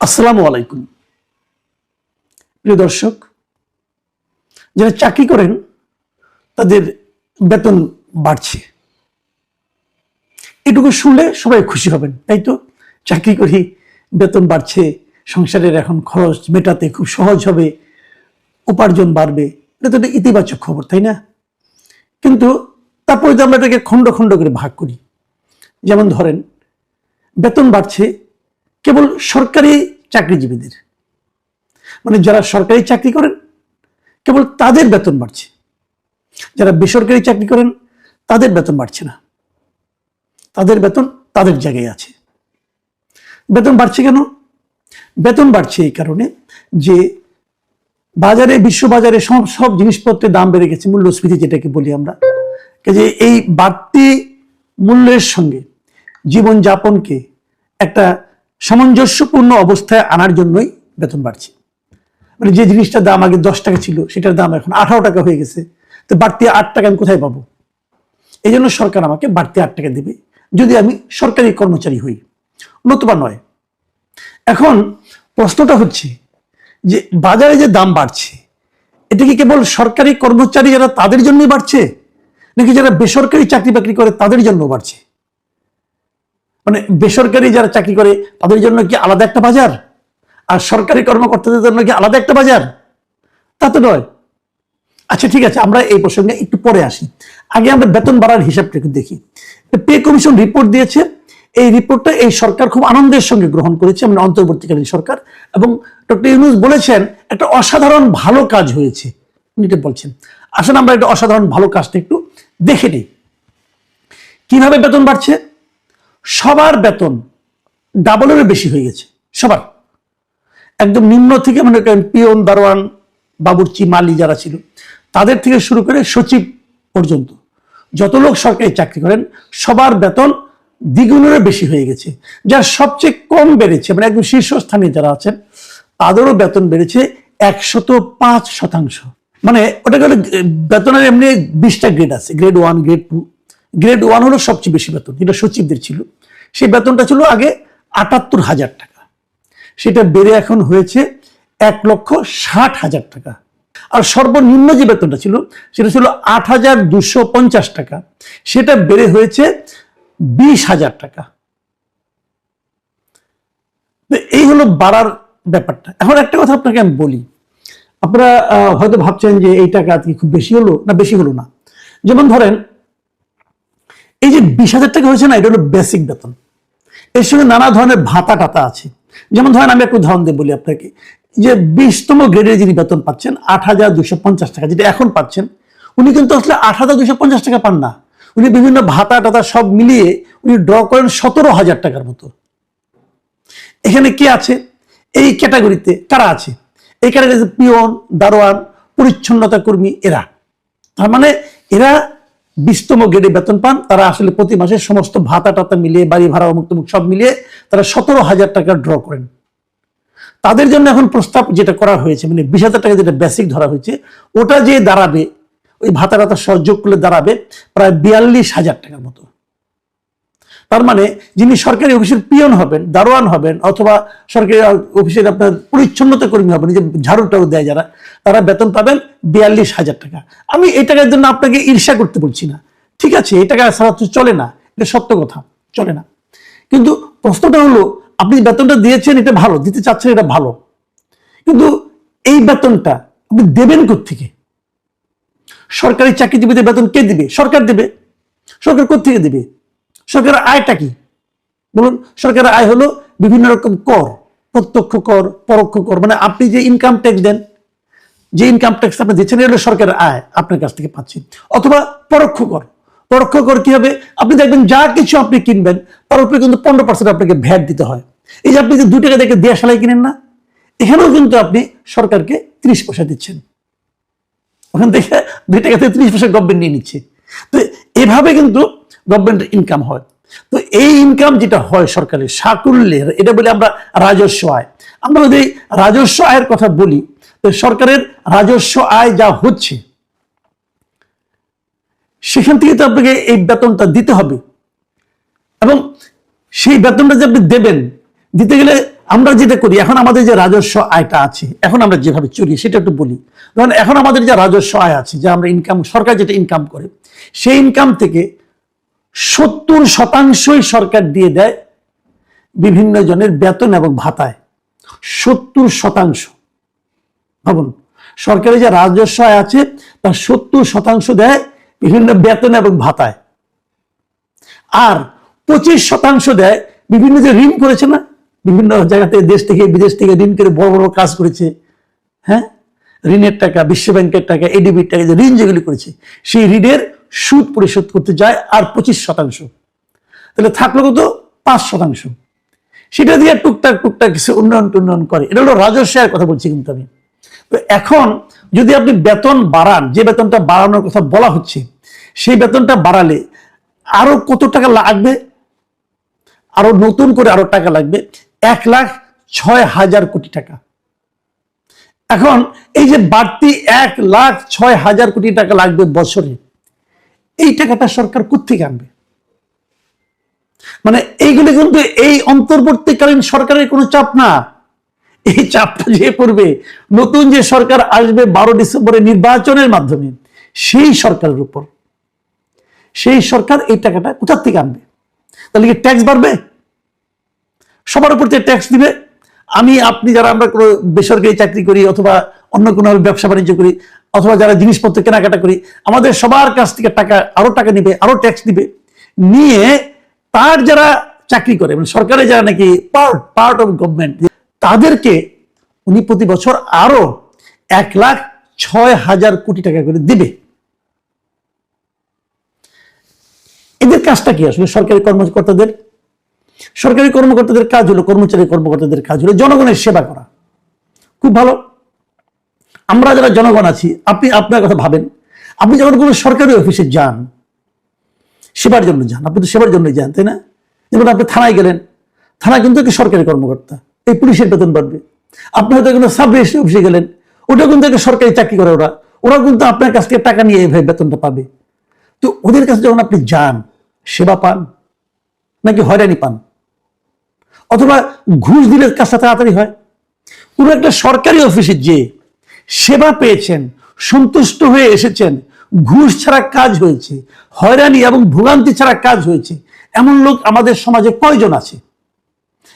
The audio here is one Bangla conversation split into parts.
আসসালামু আলাইকুম প্রিয় দর্শক, যারা চাকরি করেন তাদের বেতন বাড়ছে, এটুকু শুনলে সবাই খুশি হবেন, তাই তো? চাকরি করি, বেতন বাড়ছে, সংসারের এখন খরচ মেটাতে খুব সহজ হবে, উপার্জন বাড়বে, এটা তো একটা ইতিবাচক খবর, তাই না? কিন্তু তারপরে তো আমরা এটাকে খণ্ড খণ্ড করে ভাগ করি। যেমন ধরেন, বেতন বাড়ছে কেবল সরকারি চাকরিজীবীদের, মানে যারা সরকারি চাকরি করেন কেবল তাদের বেতন বাড়ছে, যারা বেসরকারি চাকরি করেন তাদের বেতন বাড়ছে না, তাদের বেতন তাদের জায়গায় আছে। বেতন বাড়ছে কেন? বেতন বাড়ছে এই কারণে যে বাজারে, বিশ্ববাজারে সব জিনিসপত্রের দাম বেড়ে গেছে, মূল্যস্ফীতি যেটাকে বলি আমরা। যে এই বাড়তি মূল্যের সঙ্গে জীবনযাপনকে একটা সামঞ্জস্যপূর্ণ অবস্থায় আনার জন্যই বেতন বাড়ছে। মানে যে জিনিসটার দাম আগে 10 টাকা ছিল সেটার দাম এখন 18 টাকা হয়ে গেছে, তো বাড়তি 8 টাকা আমি কোথায় পাবো? এই জন্য সরকার আমাকে বাড়তি 8 টাকা দেবে যদি আমি সরকারি কর্মচারী হই, নতুবা নয়। এখন প্রশ্নটা হচ্ছে যে বাজারে যে দাম বাড়ছে, এটা কি কেবল সরকারি কর্মচারী যারা তাদের জন্যই বাড়ছে, নাকি যারা বেসরকারি চাকরি বাকরি করে তাদের জন্য বাড়ছে? মানে বেসরকারি যারা চাকরি করে তাদের জন্য কি আলাদা একটা বাজার, আর সরকারি কর্মকর্তাদের জন্য কি আলাদা একটা বাজার? তা তো নয়। আচ্ছা ঠিক আছে, আমরা এই প্রসঙ্গে একটু পরে আসি। আগে আমরা বেতন বাড়ার হিসাবটা একটু দেখি। পে কমিশন রিপোর্ট দিয়েছে, এই রিপোর্টটা এই সরকার খুব আনন্দের সঙ্গে গ্রহণ করেছে, মানে অন্তর্বর্তীকালীন সরকার, এবং ডক্টর ইউনূস বলেছেন একটা অসাধারণ ভালো কাজ হয়েছে, উনি এটা বলছেন। আসলে আমরা একটা অসাধারণ ভালো কাজটা একটু দেখে নিই। কিভাবে বেতন বাড়ছে? সবার বেতন ডাবলেরও বেশি হয়ে গেছে, সবার, একদম নিম্ন থেকে, মনে করেন পিয়ন, দারোয়ান, বাবুর্চি, মালি যারা ছিল তাদের থেকে শুরু করে সচিব পর্যন্ত যত লোক সরকারি চাকরি করেন সবার বেতন দ্বিগুণেরও বেশি হয়ে গেছে। যার সবচেয়ে কম বেড়েছে, মানে একদম শীর্ষস্থানে যারা আছেন তাদেরও বেতন বেড়েছে 105%। মানে ওটা গেলে বেতনের এমনি 20টা গ্রেড আছে, গ্রেড 1, গ্রেড 2। গ্রেড 1 হলো সবচেয়ে বেশি বেতন, যেটা সচিবদের ছিল। সেই বেতনটা ছিল আগে 78,000 টাকা, সেটা বেড়ে এখন হয়েছে 1,60,000 টাকা। আর সর্বনিম্ন যে বেতনটা ছিল সেটা ছিল 8,250 টাকা, সেটা বেড়ে হয়েছে 20,000 টাকা। এই হলো বাড়ার ব্যাপারটা। এখন একটা কথা আপনাকে আমি বলি, আপনারা হয়তো ভাবছেন যে এই টাকা কি খুব বেশি হলো, না বেশি হলো না। যেমন ধরেন এই যে 20,000 টাকা হয়েছে না, এটা হলো বেসিক বেতন, এর সঙ্গে নানা ধরনের ভাতা টাতা আছে। যেমন ধরেন আমি একটু উদাহরণ দিয়ে বলি আপনাকে, যে 20তম গ্রেডের যিনি বেতন পাচ্ছেন 8,250 টাকা, যেটা এখন পাচ্ছেন, উনি কিন্তু আসলে 8,250 টাকা পান না, উনি বিভিন্ন ভাতা টাতা সব মিলিয়ে উনি ড্র করেন 17,000 টাকার মতো। এখানে কে আছে এই ক্যাটাগরিতে? কারা আছে এই ক্যাটাগরিতে? পিয়ন, দারোয়ান, পরিচ্ছন্নতা কর্মী, এরা। তার মানে এরা 20তম গ্রেডে বেতন পান, তারা আসলে প্রতি মাসে সমস্ত ভাতা টাতা মিলিয়ে, বাড়ি ভাড়া, অমুক তমুক সব মিলিয়ে তারা 17,000 টাকা ড্র করেন। তাদের জন্য এখন প্রস্তাব যেটা করা হয়েছে, মানে 20,000 টাকা যেটা বেসিক ধরা হয়েছে, ওটা যে দাঁড়াবে, ওই ভাতা টাতা সহযোগ করলে দাঁড়াবে প্রায় 42,000 টাকার মতো। তার মানে যিনি সরকারি অফিসের পিয়ন হবেন, দারোয়ান হবেন, অথবা সরকারি অফিসের আপনার পরিচ্ছন্নতা কর্মী হবেন, যে ঝাড়ুটাও দেয় যারা, তারা বেতন পাবেন 42,000 টাকা। আমি এই টাকার জন্য আপনাকে ঈর্ষা করতে বলছি না, ঠিক আছে, এই টাকা ছাড়া তো চলে না, এটা সত্য কথা, চলে না। কিন্তু প্রশ্নটা হলো, আপনি বেতনটা দিয়েছেন, এটা ভালো, দিতে চাচ্ছেন, এটা ভালো, কিন্তু এই বেতনটা আপনি দেবেন কোত্থেকে? সরকারি চাকরিজীবীদের বেতন কে দিবে? সরকার দেবে। সরকার কোত্থেকে দেবে? সরকারের আয়টা কি বলুন? সরকারের আয় হলো বিভিন্ন রকম কর, প্রত্যক্ষ কর, পরোক্ষ কর, মানে আপনি যে ইনকাম ট্যাক্স দেন, যে ইনকাম ট্যাক্স আপনি দিচ্ছেন, এটা সরকারের আয়, আপনার কাছ থেকে পাচ্ছেন। অথবা পরোক্ষ কর। পরোক্ষ কর কি হবে? আপনি দেখবেন যা কিছু আপনি কিনবেন তার উপরে কিন্তু 15% আপনাকে ভ্যাট দিতে হয়। এই যে আপনি যে 2 টাকা থেকে দেয়া সেলাই কিনেন না, এখানেও কিন্তু আপনি সরকারকে 30 পয়সা দিচ্ছেন, ওখান থেকে 2 টাকা থেকে 30 পয়সা গভর্নমেন্ট নিয়ে নিচ্ছে। তো এভাবে কিন্তু গভর্নমেন্টের ইনকাম হয়। তো এই ইনকাম যেটা হয় সরকারের সাকুল্যের, এটা বলে আমরা রাজস্ব আয়। আমরা যদি রাজস্ব আয়ের কথা বলি, তো সরকারের রাজস্ব আয় যা হচ্ছে সেখান থেকে তো আপনাকে এই বেতনটা দিতে হবে, এবং সেই বেতনটা যে আপনি দেবেন, দিতে গেলে আমরা যেটা করি এখন, আমাদের যে রাজস্ব আয়টা আছে এখন আমরা যেভাবে চলি সেটা একটু বলি। ধরুন এখন আমাদের যে রাজস্ব আয় আছে, যে আমরা ইনকাম, সরকার যেটা ইনকাম করে, সেই ইনকাম থেকে 70% সরকার দিয়ে দেয় বিভিন্ন জনের বেতন এবং ভাতায়। 70%। ভাবুন, সরকারের যে রাজস্ব আয় আছে তার 70% দেয় বিভিন্ন বেতন এবং ভাতায়, আর 25% দেয় বিভিন্ন যে ঋণ করেছে না, বিভিন্ন জায়গাতে দেশ থেকে বিদেশ থেকে ঋণ করে বড় বড় কাজ করেছে, হ্যাঁ, ঋণের টাকা, বিশ্ব ব্যাংকের টাকা, এডিবির টাকা, যে ঋণ যেগুলি করেছে সেই ঋণের সুদ পরিশোধ করতে যায় আর 25%। তাহলে থাকলো কত? 5%। সেটা দিয়ে টুকটাক টুকটাক কিছু উন্নয়ন করে। এটা হলো রাজস্বের কথা বলছি কিন্তু আমি। তো এখন যদি আপনি বেতন বাড়ান, যে বেতনটা বাড়ানোর কথা বলা হচ্ছে, সেই বেতনটা বাড়ালে আরো কত টাকা লাগবে? আরো নতুন করে আরো টাকা লাগবে 1,06,000 কোটি টাকা। এখন এই যে বাড়তি 1,06,000 কোটি টাকা লাগবে বছরে, এই টাকাটা সরকার কোত্থেকে আনবে? মানে এইগুলি কিন্তু এই অন্তর্বর্তীকালীন সরকারের কোনো চাপ না, এই চাপটা যে পড়বে নতুন যে সরকার আসবে 12 ডিসেম্বরের নির্বাচনের মাধ্যমে, সেই সরকারের উপর। সেই সরকার এই টাকাটা কোথা থেকে আনবে? তাহলে কি ট্যাক্স বাড়বে? সবার উপর যে ট্যাক্স দিবে, আমি আপনি যারা আমরা কোনো বেসরকারি চাকরি করি অথবা অন্য কোনো ব্যবসা বাণিজ্য করি অথবা যারা জিনিসপত্র কেনাকাটা করি, আমাদের সবার কাছ থেকে টাকা, আরো টাকা নিবে, আরো ট্যাক্স দিবে, নিয়ে তার যারা চাকরি করে, মানে সরকারের যারা নাকি পার্ট অফ গভর্নমেন্ট, তাদেরকে উনি প্রতি বছর আরো 1,06,000 কোটি টাকা করে দিবে। এদের কাজটা কি আসলে? সরকারি কর্মকর্তাদের কাজ হলো, কর্মচারী কর্মকর্তাদের কাজ হলো জনগণের সেবা করা। খুব ভালো। আমরা যারা জনগণ আছি, আপনি আপনার কথা ভাবেন, আপনি যখন কোনো সরকারি অফিসে যান, সেবার জন্য যান, আপনি তো সেবার জন্যই যান, তাই না? যেমন আপনি থানায় গেলেন, থানা কিন্তু একটা সরকারি কর্মকর্তা, এই পুলিশের বেতন বাড়বে। আপনি হয়তো কোনো সাব রেজিস্ট্রি অফিসে গেলেন, ওটা কিন্তু একটা সরকারি চাকরি করে, ওরা কিন্তু আপনার কাছ থেকে টাকা নিয়ে এইভাবে বেতনটা পাবে। তো ওদের কাছে যখন আপনি যান, সেবা পান নাকি হয়রানি পান? অথবা ঘুষ দিলে কাজটা তাড়াতাড়ি হয়? কোনো একটা সরকারি অফিসে যে সেবা পেয়েছেন, সন্তুষ্ট হয়ে এসেছেন, ঘুষ ছাড়া কাজ হয়েছে, হয়রানি এবং ভোগান্তি ছাড়া কাজ হয়েছে, এমন লোক আমাদের সমাজে কয়জন আছে?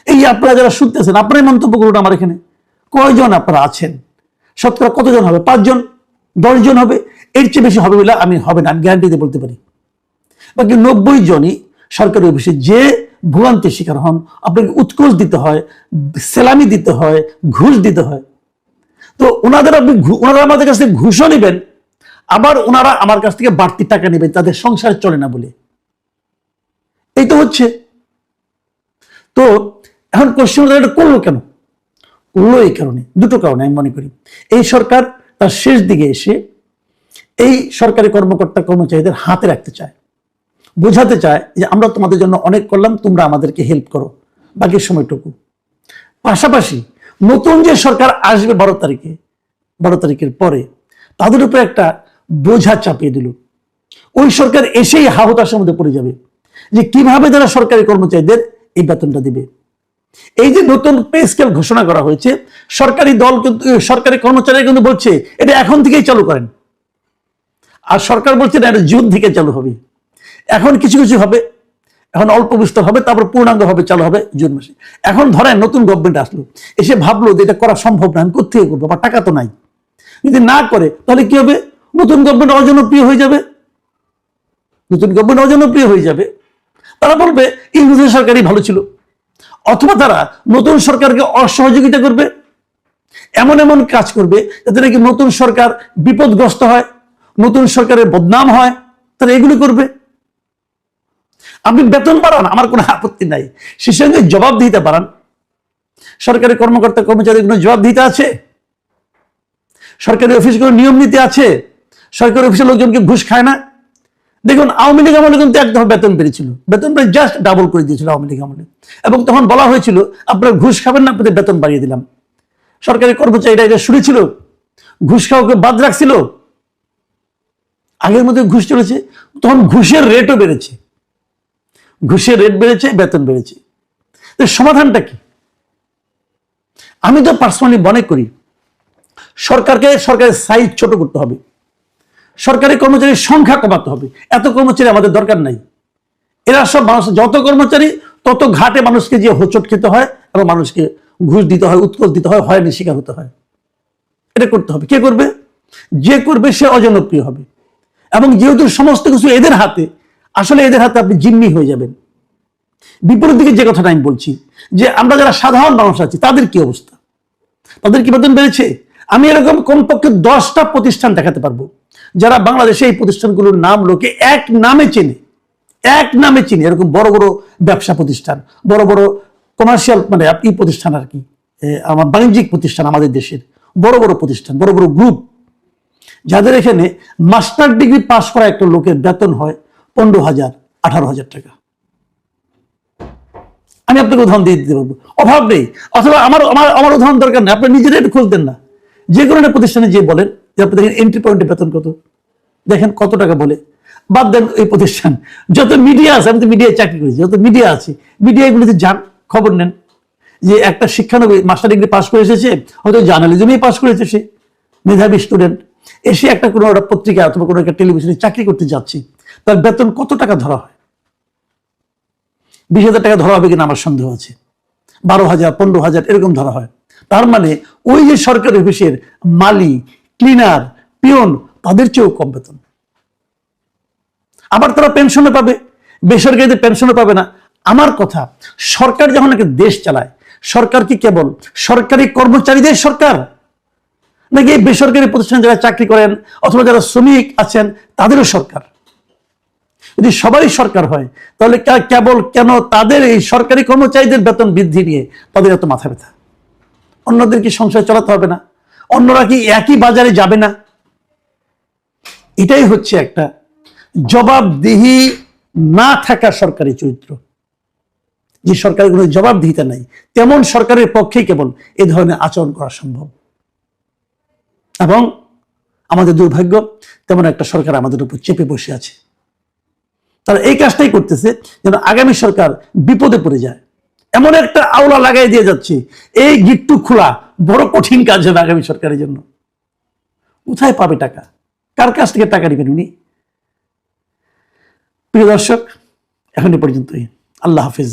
এই আপনারা যারা শুনতেছেন, আপনারাই মন্তব্য করুন আমার এখানে, কয়জন আপনারা আছেন? শতকরা কতজন হবে? 5 জন, 10 জন হবে? এর চেয়ে বেশি হবে বলে আমি গ্যারান্টি দিয়ে বলতে পারি। বাকি 90 জনই সরকারি অফিসে যে ভোগান্তির শিকার হন, আপনাকে উৎকোচ দিতে হয়, সেলামি দিতে হয়, ঘুষ দিতে হয়। তো ওনারা আমাদের কাছ থেকে ঘুষও নেবেন, আবার ওনারা আমার কাছ থেকে বাড়তি টাকা নেবেন, তাদের সংসার চলে না বলে। এই তো হচ্ছে। তো এখন কোশ্চেন করলো কেন? করলো এই কারণে, দুটো কারণে আমি মনে করি। এই সরকার তার শেষ দিকে এসে এই সরকারি কর্মকর্তা কর্মচারীদের হাতে রাখতে চায়, বোঝাতে চায় যে আমরা তোমাদের জন্য অনেক করলাম, তোমরা আমাদেরকে হেল্প করো বাকি সময়টুকু। পাশাপাশি নতুন যে সরকার আসবে 12 তারিখের পরে, তাদের উপরে একটা বোঝা চাপিয়ে দিল। ওই সরকার এসেই হাহুতাশের মধ্যে পড়ে যাবে যে কিভাবে তারা সরকারি কর্মচারীদের এই বেতনটা দিবে। এই যে নতুন পে স্কেল ঘোষণা করা হয়েছে, সরকারি দল কিন্তু, সরকারি কর্মচারীরা কিন্তু বলছে এটা এখন থেকেই চালু করেন, আর সরকার বলছে না, এটা জুন থেকে চালু হবে। এখন কিছু কিছু হবে, এখন অল্প বিস্তর হবে, তারপর পূর্ণাঙ্গ হবে, চালু হবে জুন মাসে। এখন ধরেন নতুন গভর্নমেন্ট আসলো, এসে ভাবলো যে এটা করা সম্ভব না, আমি কোথেকে করবো, আমার টাকা তো নাই। যদি না করে তাহলে কি হবে? নতুন গভর্নমেন্ট অজনপ্রিয় হয়ে যাবে। তারা বলবে ইংরেজি সরকারই ভালো ছিল, অথবা তারা নতুন সরকারকে অসহযোগিতা করবে, এমন এমন কাজ করবে যাতে নাকি নতুন সরকার বিপদগ্রস্ত হয়, নতুন সরকারের বদনাম হয়, তারা এগুলি করবে। আপনি বেতন বাড়ান, আমার কোনো আপত্তি নাই, সে সঙ্গে জবাব দিতে পারেন। সরকারি কর্মকর্তা কর্মচারীগুলো জবাব দিতে আছে, সরকারি অফিসগুলো নিয়ম নীতি আছে, সরকারি অফিসের লোকজনকে ঘুষ খায় না। দেখুন আওয়ামী লীগ আমলে কিন্তু একদম বেতন বেড়েছিল, বেতন প্রায় জাস্ট ডাবল করে দিয়েছিল আওয়ামী লীগ আমলে, এবং তখন বলা হয়েছিল আপনারা ঘুষ খাবেন না, আপনাদের বেতন বাড়িয়ে দিলাম। সরকারি কর্মচারীরা এটা শুনেছিল, ঘুষ খাওয়াকে বাদ রাখছিল। আগের মধ্যে ঘুষ চলেছে, তখন ঘুষের রেটও বেড়েছে, বেতন বেড়েছে। তো সমাধানটা কি? আমি তো পার্সোনালি মনে করি সরকারের সাইজ ছোট করতে হবে, সরকারি কর্মচারীর সংখ্যা কমাতে হবে। এত কর্মচারী আমাদের দরকার নাই। এরা সব মানুষ, যত কর্মচারী তত ঘাটে মানুষকে যে হোঁচট খেতে হয় এবং মানুষকে ঘুষ দিতে হয়, উৎকোচ দিতে হয়, হয়রানি শিকার হতে হয়। এটা করতে হবে। কে করবে? যে করবে সে অজনপ্রিয় হবে। এবং যেহেতু সমস্ত কিছু এদের হাতে, আসলে এদের হাতে আপনি জিম্মি হয়ে যাবেন। বিপরীত দিকে যে কথাটা আমি বলছি, যে আমরা যারা সাধারণ মানুষ আছি তাদের কি অবস্থা? তাদের কি বেতন বেড়েছে? আমি এরকম কমপক্ষে 10টা প্রতিষ্ঠান দেখাতে পারবো যারা বাংলাদেশে এই প্রতিষ্ঠানগুলোর নাম লোকে এক নামে চেনে, এরকম বড় বড় ব্যবসা প্রতিষ্ঠান, বড় বড় কমার্শিয়াল মানে এই প্রতিষ্ঠান আর কি, আমার বাণিজ্যিক প্রতিষ্ঠান, আমাদের দেশের বড় বড় প্রতিষ্ঠান, বড় বড় গ্রুপ, যাদের এখানে মাস্টার ডিগ্রি পাস করা একটা লোকের বেতন হয় 15,000, 18,000 টাকা। আমি আপনাকে উদাহরণ দিয়ে দিতে পারবো, অভাব নেই। অথবা আমার উদাহরণ দরকার নেই, আপনি নিজেরাই একটু খুঁজতেন না। যে কোনো একটা প্রতিষ্ঠানে যে বলেন যে আপনি দেখেন এন্ট্রি পয়েন্টের বেতন কত, দেখেন কত টাকা বলে। বাদ দেন এই প্রতিষ্ঠান, যত মিডিয়া আছে, আমি তো মিডিয়ায় চাকরি করেছি, যত মিডিয়া আছে মিডিয়াগুলিতে যান, খবর নেন যে একটা শিক্ষানবী মাস্টার ডিগ্রি পাস করে এসেছে, হয়তো জার্নালিজমেই পাস করেছে, সে মেধাবী স্টুডেন্ট, এসে একটা কোনো একটা পত্রিকা অথবা কোনো একটা টেলিভিশনে চাকরি করতে যাচ্ছে, তার বেতন কত টাকা ধরা হয়? 20,000 টাকা ধরা হবে কিনা আমার সন্দেহ আছে। 12,000, 15,000 এরকম ধরা হয়। তার মানে ওই যে সরকারি অফিসের মালি, ক্লিনার, পিয়ন, তাদের চেয়েও কম বেতন। আবার তারা পেনশনও পাবে, বেসরকারিতে পেনশনও পাবে না। আমার কথা, সরকার যখন একটা দেশ চালায়, সরকার কি কেবল সরকারি কর্মচারীদের সরকার, নাকি এই বেসরকারি প্রতিষ্ঠানে যারা চাকরি করেন অথবা যারা শ্রমিক আছেন তাদেরও সরকার? যদি সবারই সরকার হয়, তাহলে কেবল কেন তাদের এই সরকারি কর্মচারীদের বেতন বৃদ্ধি নিয়ে তাদের এত মাথা ব্যথা? অন্যদের কি সংসার চালাতে হবে না? অন্যরা কি একই বাজারে যাবে না? এটাই হচ্ছে একটা জবাবদিহি না থাকা সরকারি চরিত্র। যে সরকারের কোনো জবাবদিহিতা নাই, তেমন সরকারের পক্ষেই কেবল এ ধরনের আচরণ করা সম্ভব। এবং আমাদের দুর্ভাগ্য, তেমন একটা সরকার আমাদের উপর চেপে বসে আছে। তারা এই কাজটাই করতেছে যেন আগামী সরকার বিপদে পড়ে যায়। এমন একটা আওলা লাগাই দিয়ে যাচ্ছে, এই গিট্টু খোলা বড় কঠিন কাজ হবে আগামী সরকারের জন্য। কোথায় পাবে টাকা? কার কাছ থেকে টাকা নেবেন উনি? প্রিয় দর্শক, এখন এ পর্যন্তই। আল্লাহ হাফিজ।